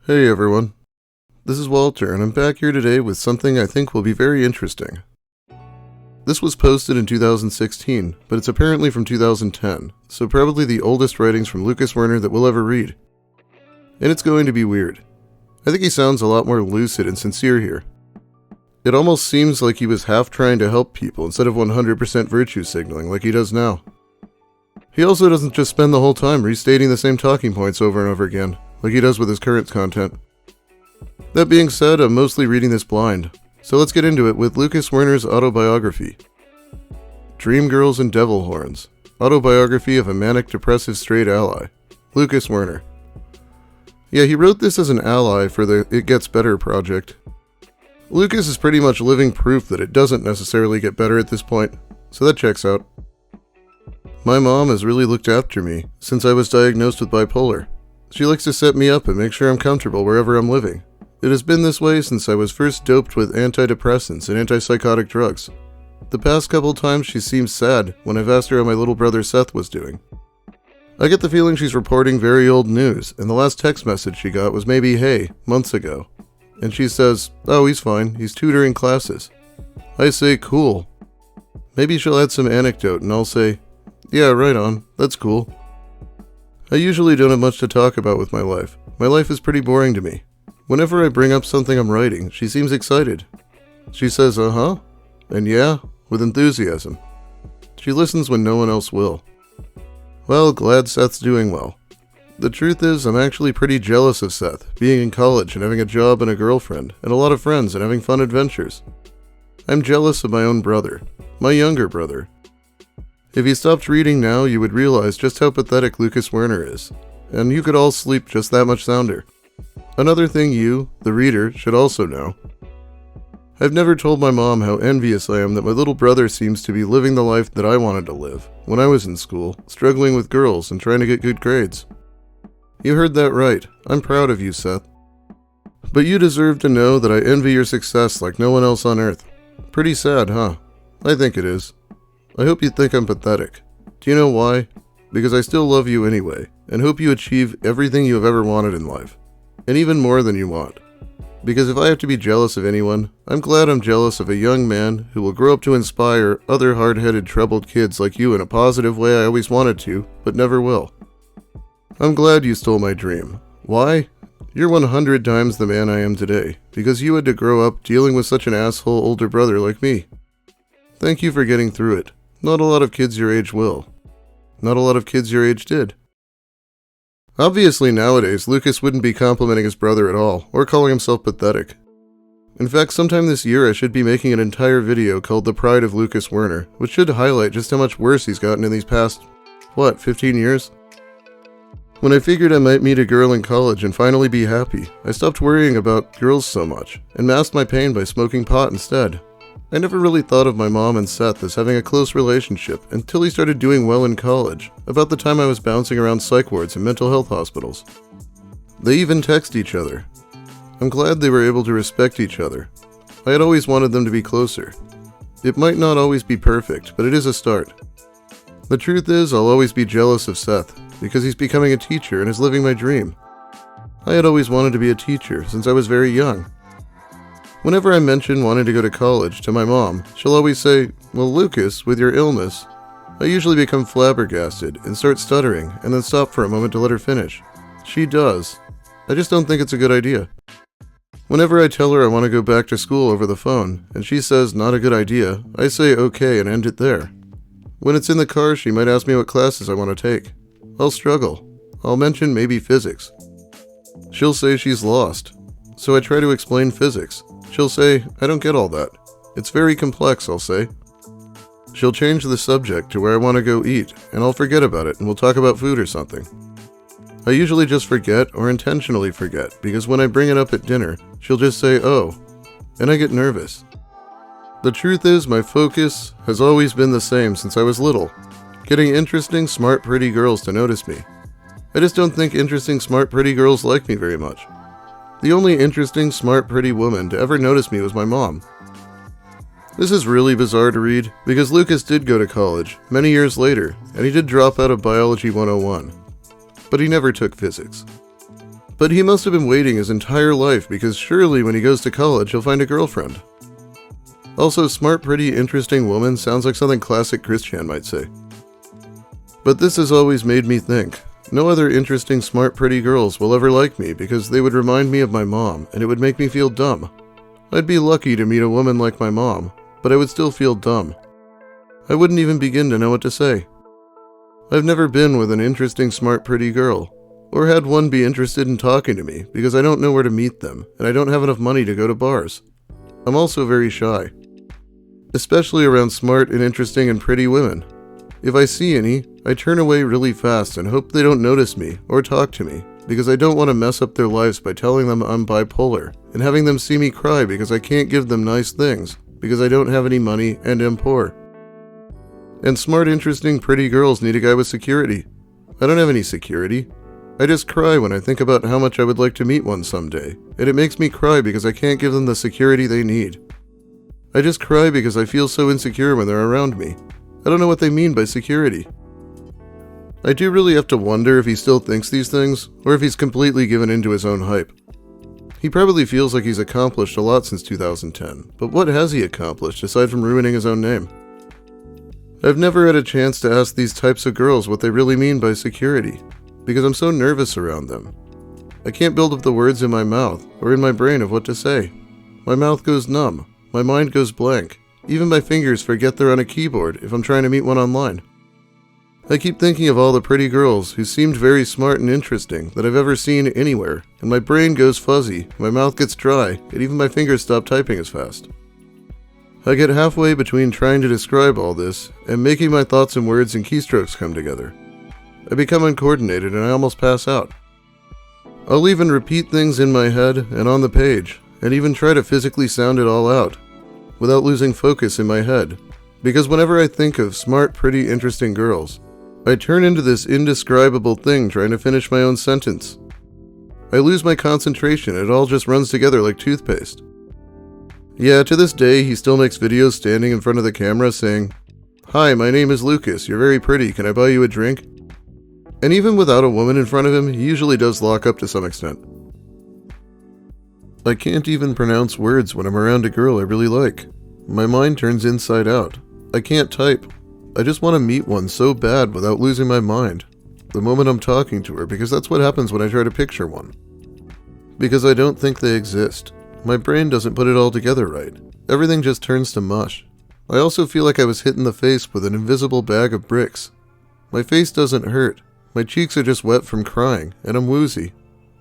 Hey everyone, this is Walter and I'm back here today with something I think will be very interesting. This was posted in 2016, but it's apparently from 2010, so probably the oldest writings from Werner that we'll ever read. And it's going to be weird. I think he sounds a lot more lucid and sincere here. It almost seems like he was half trying to help people instead of 100% virtue signaling like he does now. He also doesn't just spend the whole time restating the same talking points over and over again, like he does with his current content. That being said, I'm mostly reading this blind, so let's get into it with Werner's Autobiography. Dream Girls and Devil Horns, Autobiography of a Manic Depressive Straight Ally, Werner. Yeah, he wrote this as an ally for the It Gets Better project. Lucas is pretty much living proof that it doesn't necessarily get better at this point, so that checks out. My mom has really looked after me since I was diagnosed with bipolar. She likes to set me up and make sure I'm comfortable wherever I'm living. It has been this way since I was first doped with antidepressants and antipsychotic drugs. The past couple times she seems sad when I've asked her how my little brother Seth was doing. I get the feeling she's reporting very old news, and the last text message she got was maybe "hey" months ago. And she says, "oh, he's fine, he's tutoring classes." I say, "cool." Maybe she'll add some anecdote and I'll say, "yeah, right on, that's cool." I usually don't have much to talk about with my life. My life is pretty boring to me. Whenever I bring up something I'm writing, she seems excited. She says, "uh-huh," and "yeah," with enthusiasm. She listens when no one else will. Well, glad Seth's doing well. The truth is, I'm actually pretty jealous of Seth, being in college and having a job and a girlfriend, and a lot of friends and having fun adventures. I'm jealous of my own brother, my younger brother. If you stopped reading now, you would realize just how pathetic Werner is, and you could all sleep just that much sounder. Another thing you, the reader, should also know. I've never told my mom how envious I am that my little brother seems to be living the life that I wanted to live when I was in school, struggling with girls and trying to get good grades. You heard that right. I'm proud of you, Seth. But you deserve to know that I envy your success like no one else on earth. Pretty sad, huh? I think it is. I hope you think I'm pathetic. Do you know why? Because I still love you anyway, and hope you achieve everything you have ever wanted in life. And even more than you want. Because if I have to be jealous of anyone, I'm glad I'm jealous of a young man who will grow up to inspire other hard-headed, troubled kids like you in a positive way I always wanted to, but never will. I'm glad you stole my dream. Why? You're 100 times the man I am today, because you had to grow up dealing with such an asshole older brother like me. Thank you for getting through it. Not a lot of kids your age will. Not a lot of kids your age did. Obviously nowadays, Lucas wouldn't be complimenting his brother at all, or calling himself pathetic. In fact, sometime this year I should be making an entire video called The Pride of Werner, which should highlight just how much worse he's gotten in these past, 15 years? When I figured I might meet a girl in college and finally be happy, I stopped worrying about girls so much, and masked my pain by smoking pot instead. I never really thought of my mom and Seth as having a close relationship until he started doing well in college, about the time I was bouncing around psych wards and mental health hospitals. They even text each other. I'm glad they were able to respect each other. I had always wanted them to be closer. It might not always be perfect, but it is a start. The truth is, I'll always be jealous of Seth, because he's becoming a teacher and is living my dream. I had always wanted to be a teacher since I was very young. Whenever I mention wanting to go to college to my mom, she'll always say, "well, Lucas, with your illness." I usually become flabbergasted and start stuttering and then stop for a moment to let her finish. She does. I just don't think it's a good idea. Whenever I tell her I want to go back to school over the phone, and she says not a good idea, I say okay and end it there. When it's in the car, she might ask me what classes I want to take. I'll struggle. I'll mention maybe physics. She'll say she's lost. So I try to explain physics. She'll say, "I don't get all that. It's very complex," I'll say. She'll change the subject to where I want to go eat, and I'll forget about it and we'll talk about food or something. I usually just forget or intentionally forget, because when I bring it up at dinner, she'll just say, "oh," and I get nervous. The truth is, my focus has always been the same since I was little. Getting interesting, smart, pretty girls to notice me. I just don't think interesting, smart, pretty girls like me very much. The only interesting, smart, pretty woman to ever notice me was my mom. This is really bizarre to read, because Lucas did go to college, many years later, and he did drop out of Biology 101. But he never took physics. But he must have been waiting his entire life because surely when he goes to college he'll find a girlfriend. Also, smart, pretty, interesting woman sounds like something classic Christian might say. But this has always made me think, no other interesting, smart, pretty girls will ever like me because they would remind me of my mom and it would make me feel dumb. I'd be lucky to meet a woman like my mom, but I would still feel dumb. I wouldn't even begin to know what to say. I've never been with an interesting, smart, pretty girl, or had one be interested in talking to me because I don't know where to meet them and I don't have enough money to go to bars. I'm also very shy, especially around smart and interesting and pretty women. If I see any, I turn away really fast and hope they don't notice me or talk to me because I don't want to mess up their lives by telling them I'm bipolar and having them see me cry because I can't give them nice things because I don't have any money and am poor. And smart, interesting, pretty girls need a guy with security. I don't have any security. I just cry when I think about how much I would like to meet one someday, and it makes me cry because I can't give them the security they need. I just cry because I feel so insecure when they're around me. I don't know what they mean by security. I do really have to wonder if he still thinks these things, or if he's completely given into his own hype. He probably feels like he's accomplished a lot since 2010, but what has he accomplished aside from ruining his own name? I've never had a chance to ask these types of girls what they really mean by security, because I'm so nervous around them. I can't build up the words in my mouth, or in my brain of what to say. My mouth goes numb, my mind goes blank, even my fingers forget they're on a keyboard if I'm trying to meet one online. I keep thinking of all the pretty girls who seemed very smart and interesting that I've ever seen anywhere, and my brain goes fuzzy, my mouth gets dry, and even my fingers stop typing as fast. I get halfway between trying to describe all this and making my thoughts and words and keystrokes come together. I become uncoordinated and I almost pass out. I'll even repeat things in my head and on the page, and even try to physically sound it all out, without losing focus in my head, because whenever I think of smart, pretty, interesting girls, I turn into this indescribable thing trying to finish my own sentence. I lose my concentration, it all just runs together like toothpaste. Yeah, to this day, he still makes videos standing in front of the camera saying, "Hi, my name is Lucas, you're very pretty, can I buy you a drink?" And even without a woman in front of him, he usually does lock up to some extent. I can't even pronounce words when I'm around a girl I really like. My mind turns inside out. I can't type. I just want to meet one so bad without losing my mind the moment I'm talking to her, because that's what happens when I try to picture one. Because I don't think they exist. My brain doesn't put it all together right. Everything just turns to mush. I also feel like I was hit in the face with an invisible bag of bricks. My face doesn't hurt. My cheeks are just wet from crying, and I'm woozy.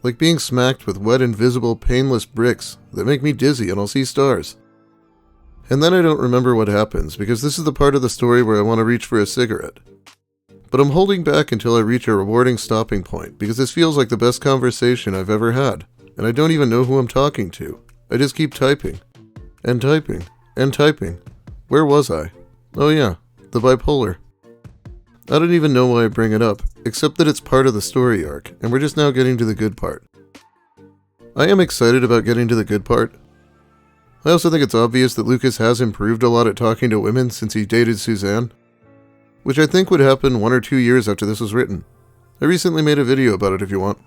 Like being smacked with wet, invisible, painless bricks that make me dizzy and I'll see stars. And then I don't remember what happens, because this is the part of the story where I want to reach for a cigarette. But I'm holding back until I reach a rewarding stopping point, because this feels like the best conversation I've ever had, and I don't even know who I'm talking to. I just keep typing, and typing, and typing. Where was I? Oh yeah, the bipolar. I don't even know why I bring it up, except that it's part of the story arc, and we're just now getting to the good part. I am excited about getting to the good part. I also think it's obvious that Lucas has improved a lot at talking to women since he dated Suzanne, which I think would happen 1 or 2 years after this was written. I recently made a video about it if you want.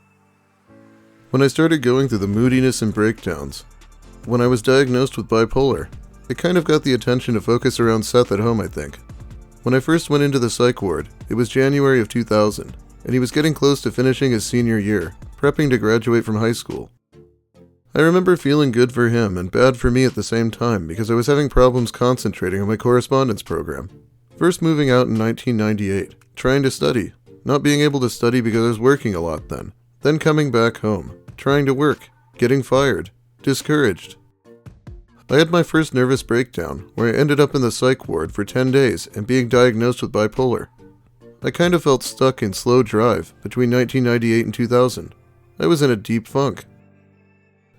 When I started going through the moodiness and breakdowns, when I was diagnosed with bipolar, it kind of got the attention to focus around Seth at home, I think. When I first went into the psych ward, it was January of 2000, and he was getting close to finishing his senior year, prepping to graduate from high school. I remember feeling good for him and bad for me at the same time because I was having problems concentrating on my correspondence program. First moving out in 1998, trying to study, not being able to study because I was working a lot then coming back home, trying to work, getting fired, discouraged. I had my first nervous breakdown, where I ended up in the psych ward for 10 days and being diagnosed with bipolar. I kind of felt stuck in slow drive between 1998 and 2000. I was in a deep funk.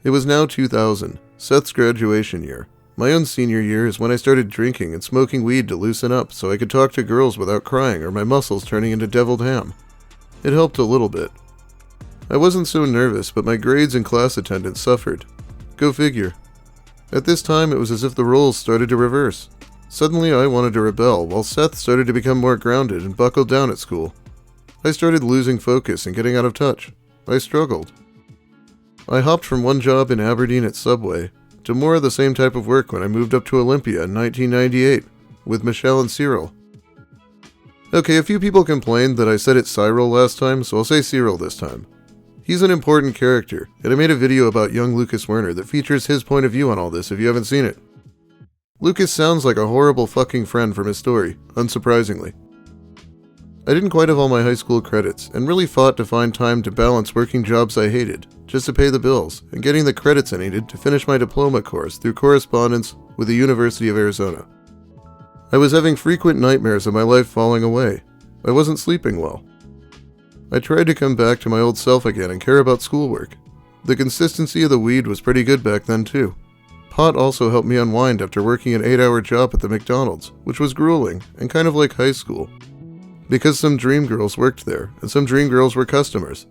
It was now 2000, Seth's graduation year. My own senior year is when I started drinking and smoking weed to loosen up so I could talk to girls without crying or my muscles turning into deviled ham. It helped a little bit. I wasn't so nervous, but my grades and class attendance suffered. Go figure. At this time, it was as if the roles started to reverse. Suddenly, I wanted to rebel, while Seth started to become more grounded and buckled down at school. I started losing focus and getting out of touch. I struggled. I hopped from one job in Aberdeen at Subway to more of the same type of work when I moved up to Olympia in 1998 with Michelle and Cyril. Okay, a few people complained that I said it Cyril last time, so I'll say Cyril this time. He's an important character, and I made a video about young Lucas Werner that features his point of view on all this if you haven't seen it. Lucas sounds like a horrible fucking friend from his story, unsurprisingly. I didn't quite have all my high school credits, and really fought to find time to balance working jobs I hated, just to pay the bills, and getting the credits I needed to finish my diploma course through correspondence with the University of Arizona. I was having frequent nightmares of my life falling away. I wasn't sleeping well. I tried to come back to my old self again and care about schoolwork. The consistency of the weed was pretty good back then too. Pot also helped me unwind after working an 8-hour job at the McDonald's, which was grueling and kind of like high school, because some dream girls worked there and some dream girls were customers.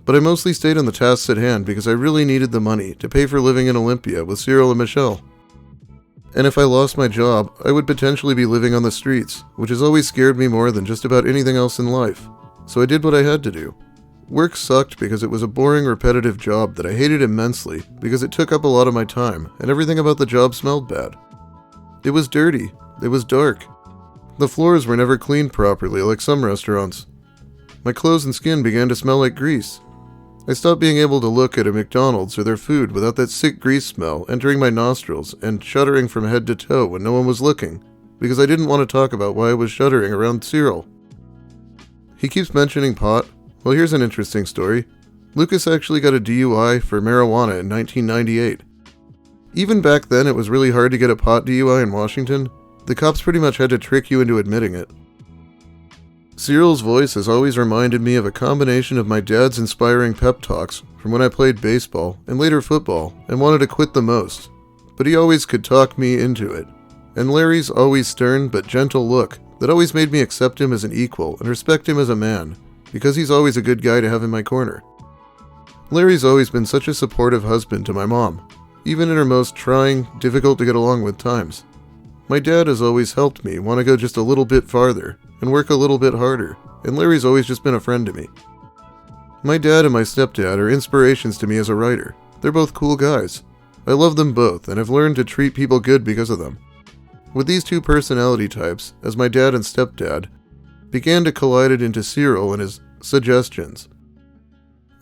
But I mostly stayed on the tasks at hand because I really needed the money to pay for living in Olympia with Cyril and Michelle. And if I lost my job, I would potentially be living on the streets, which has always scared me more than just about anything else in life. So I did what I had to do. Work sucked because it was a boring, repetitive job that I hated immensely because it took up a lot of my time, and everything about the job smelled bad. It was dirty. It was dark. The floors were never cleaned properly like some restaurants. My clothes and skin began to smell like grease. I stopped being able to look at a McDonald's or their food without that sick grease smell entering my nostrils and shuddering from head to toe when no one was looking, because I didn't want to talk about why I was shuddering around Cyril. He keeps mentioning pot. Well, here's an interesting story. Lucas actually got a DUI for marijuana in 1998. Even back then, it was really hard to get a pot DUI in Washington. The cops pretty much had to trick you into admitting it. Cyril's voice has always reminded me of a combination of my dad's inspiring pep talks from when I played baseball and later football and wanted to quit the most, but he always could talk me into it. And Larry's always stern but gentle look that always made me accept him as an equal and respect him as a man, because he's always a good guy to have in my corner. Larry's always been such a supportive husband to my mom, even in her most trying, difficult to get along with times. My dad has always helped me want to go just a little bit farther and work a little bit harder, and Larry's always just been a friend to me. My dad and my stepdad are inspirations to me as a writer. They're both cool guys. I love them both and have learned to treat people good because of them. With these two personality types, as my dad and stepdad began to collide into Cyril and his suggestions.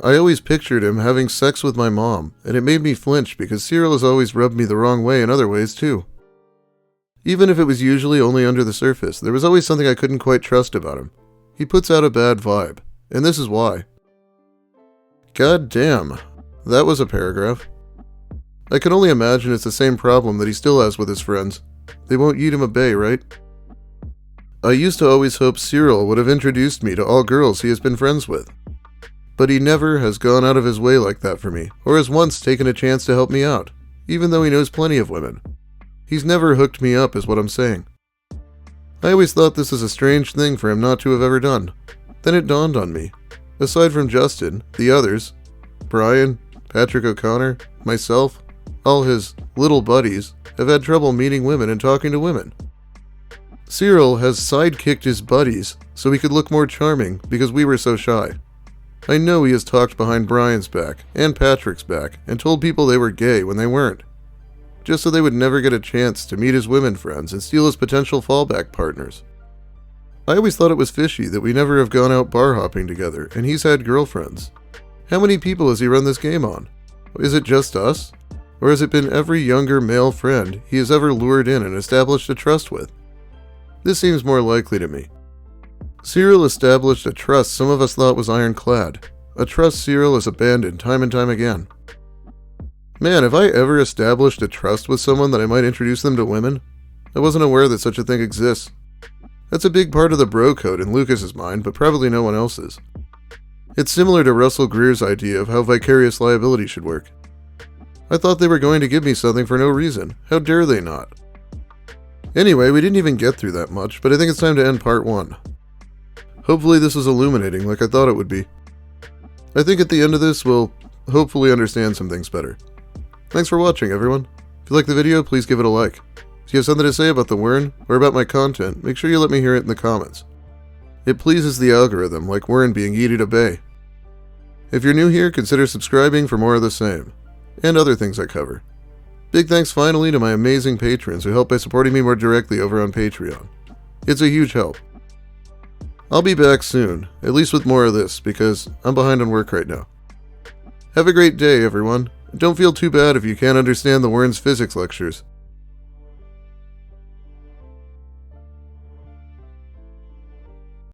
I always pictured him having sex with my mom, and it made me flinch because Cyril has always rubbed me the wrong way in other ways too. Even if it was usually only under the surface, there was always something I couldn't quite trust about him. He puts out a bad vibe, and this is why. God damn, that was a paragraph. I can only imagine it's the same problem that he still has with his friends. They won't eat him a bay, right? I used to always hope Cyril would have introduced me to all girls he has been friends with. But he never has gone out of his way like that for me, or has once taken a chance to help me out, even though he knows plenty of women. He's never hooked me up, is what I'm saying. I always thought this was a strange thing for him not to have ever done. Then it dawned on me. Aside from Justin, the others, Brian, Patrick O'Connor, myself, all his little buddies, have had trouble meeting women and talking to women. Cyril has sidekicked his buddies so he could look more charming because we were so shy. I know he has talked behind Brian's back and Patrick's back and told people they were gay when they weren't, just so they would never get a chance to meet his women friends and steal his potential fallback partners. I always thought it was fishy that we never have gone out bar hopping together and he's had girlfriends. How many people has he run this game on? Is it just us? Or has it been every younger male friend he has ever lured in and established a trust with? This seems more likely to me. Cyril established a trust some of us thought was ironclad, a trust Cyril has abandoned time and time again. Man, have I ever established a trust with someone that I might introduce them to women? I wasn't aware that such a thing exists. That's a big part of the bro code in Lucas's mind, but probably no one else's. It's similar to Russell Greer's idea of how vicarious liability should work. I thought they were going to give me something for no reason. How dare they not? Anyway, we didn't even get through that much, but I think it's time to end part 1. Hopefully this was illuminating like I thought it would be. I think at the end of this, we'll hopefully understand some things better. Thanks for watching, everyone. If you like the video, please give it a like. If you have something to say about the Wern or about my content, make sure you let me hear it in the comments. It pleases the algorithm, like Wern being eaten a bay. If you're new here, consider subscribing for more of the same, and other things I cover. Big thanks finally to my amazing patrons who help by supporting me more directly over on Patreon. It's a huge help. I'll be back soon, at least with more of this, because I'm behind on work right now. Have a great day, everyone. Don't feel too bad if you can't understand the Werner's physics lectures.